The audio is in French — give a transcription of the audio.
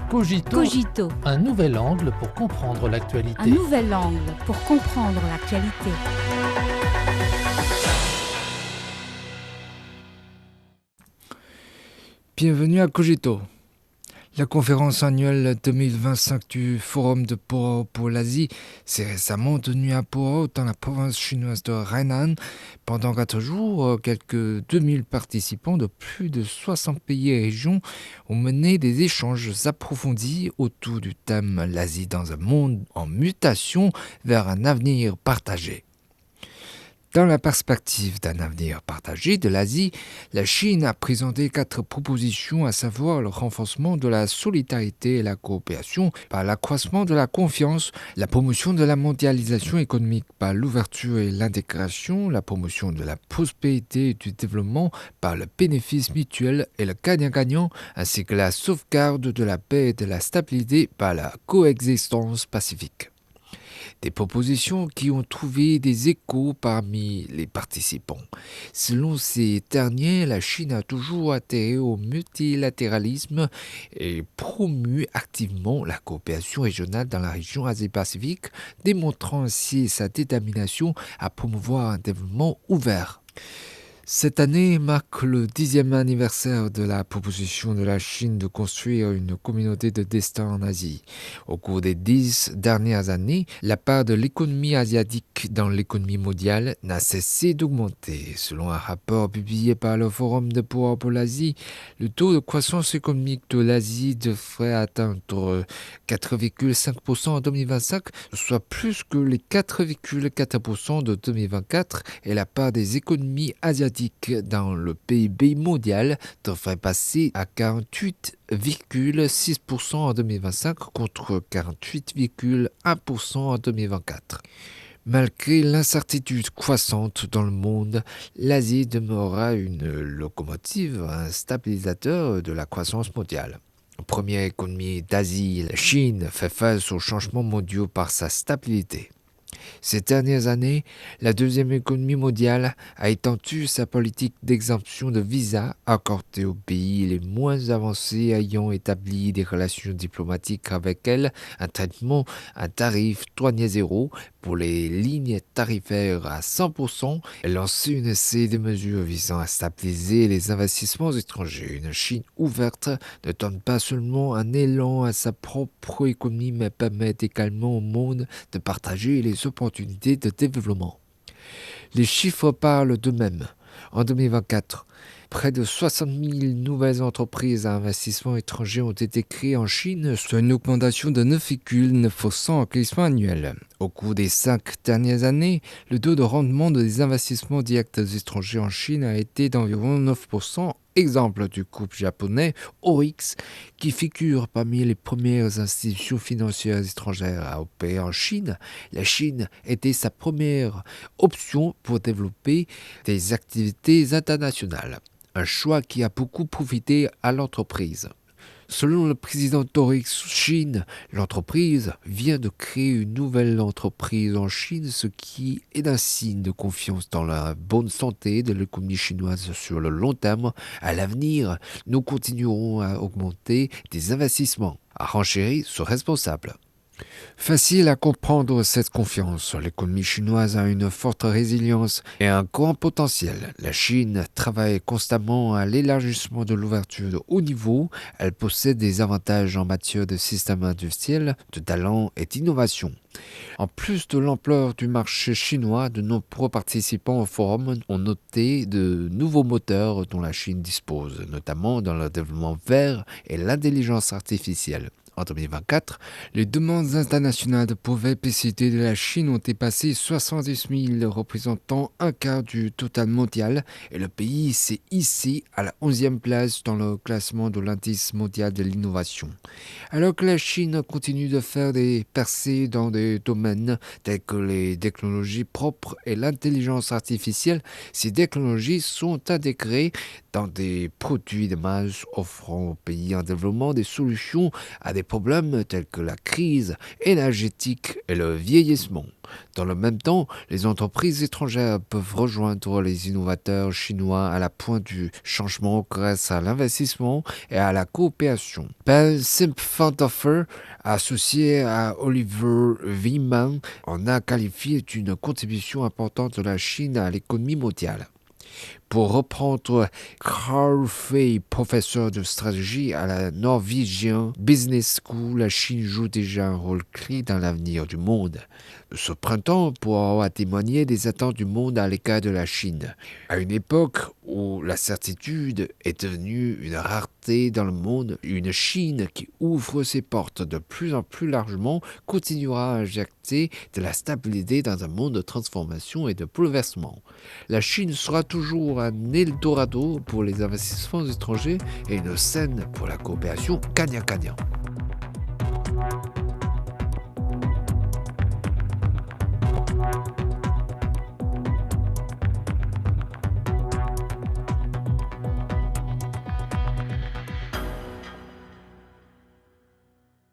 Cogito, Cogito, un nouvel angle pour comprendre l'actualité. un nouvel angle pour comprendre l'actualité. Bienvenue à Cogito. La conférence annuelle 2025 du Forum de Porao pour l'Asie s'est récemment tenue à Porao dans la province chinoise de Hainan. Pendant 4 jours, quelques 2000 participants de plus de 60 pays et régions ont mené des échanges approfondis autour du thème « L'Asie dans un monde en mutation vers un avenir partagé ». Dans la perspective d'un avenir partagé de l'Asie, la Chine a présenté 4 propositions, à savoir le renforcement de la solidarité et la coopération par l'accroissement de la confiance, la promotion de la mondialisation économique par l'ouverture et l'intégration, la promotion de la prospérité et du développement par le bénéfice mutuel et le gagnant-gagnant, ainsi que la sauvegarde de la paix et de la stabilité par la coexistence pacifique. Des propositions qui ont trouvé des échos parmi les participants. Selon ces derniers, la Chine a toujours adhéré au multilatéralisme et promu activement la coopération régionale dans la région Asie-Pacifique, démontrant ainsi sa détermination à promouvoir un développement ouvert. Cette année marque le 10e anniversaire de la proposition de la Chine de construire une communauté de destin en Asie. Au cours des 10 dernières années, la part de l'économie asiatique dans l'économie mondiale n'a cessé d'augmenter. Selon un rapport publié par le Forum de Porao pour l'Asie, le taux de croissance économique de l'Asie devrait atteindre 4,5% en 2025, soit plus que les 4,4% de 2024, et la part des économies asiatiques dans le PIB mondial devrait passer à 48,6% en 2025 contre 48,1% en 2024. Malgré l'incertitude croissante dans le monde, l'Asie demeurera une locomotive, un stabilisateur de la croissance mondiale. Première économie d'Asie, la Chine fait face aux changements mondiaux par sa stabilité. Ces dernières années, la deuxième économie mondiale a étendu sa politique d'exemption de visa accordée aux pays les moins avancés ayant établi des relations diplomatiques avec elle, un tarif douanier zéro pour les lignes tarifaires à 100% et lancé une série de mesures visant à stabiliser les investissements étrangers. Une Chine ouverte ne donne pas seulement un élan à sa propre économie, mais permet également au monde de partager les opportunités de développement. Les chiffres parlent d'eux-mêmes. En 2024, près de 60 000 nouvelles entreprises à investissement étranger ont été créées en Chine, soit une augmentation de 9,9% en glissement annuel. Au cours des 5 dernières années, le taux de rendement des investissements directs étrangers en Chine a été d'environ 9%. Exemple du groupe japonais ORIX, qui figure parmi les premières institutions financières étrangères à opérer en Chine. La Chine était sa première option pour développer des activités internationales. Un choix qui a beaucoup profité à l'entreprise. Selon le président d'ORIX Chine, l'entreprise vient de créer une nouvelle entreprise en Chine, ce qui est un signe de confiance dans la bonne santé de l'économie chinoise sur le long terme. À l'avenir, nous continuerons à augmenter des investissements, a renchéri ce responsable. Facile à comprendre cette confiance. L'économie chinoise a une forte résilience et un grand potentiel. La Chine travaille constamment à l'élargissement de l'ouverture de haut niveau. Elle possède des avantages en matière de système industriel, de talent et d'innovation. En plus de l'ampleur du marché chinois, de nombreux participants au forum ont noté de nouveaux moteurs dont la Chine dispose, notamment dans le développement vert et l'intelligence artificielle. En 2024, les demandes internationales de brevets PCT de la Chine ont dépassé 70 000, représentant un quart du total mondial, et le pays s'est hissé à la 11e place dans le classement de l'indice mondial de l'innovation. Alors que la Chine continue de faire des percées dans des domaines tels que les technologies propres et l'intelligence artificielle, ces technologies sont intégrées dans des produits de masse offrant aux pays en développement des solutions à des problèmes tels que la crise énergétique et le vieillissement. Dans le même temps, les entreprises étrangères peuvent rejoindre les innovateurs chinois à la pointe du changement grâce à l'investissement et à la coopération. Ben Simpfendorfer, associé à Oliver Wyman, en a qualifié d'une contribution importante de la Chine à l'économie mondiale. Pour reprendre Carl Fay, professeur de stratégie à la Norwegian Business School, la Chine joue déjà un rôle clé dans l'avenir du monde. Ce printemps pourra témoigner des attentes du monde à l'égard de la Chine. À une époque où la certitude est devenue une rareté dans le monde, une Chine qui ouvre ses portes de plus en plus largement continuera à injecter de la stabilité dans un monde de transformation et de bouleversement. La Chine sera toujours un Eldorado pour les investissements étrangers et une scène pour la coopération gagnant-gagnant.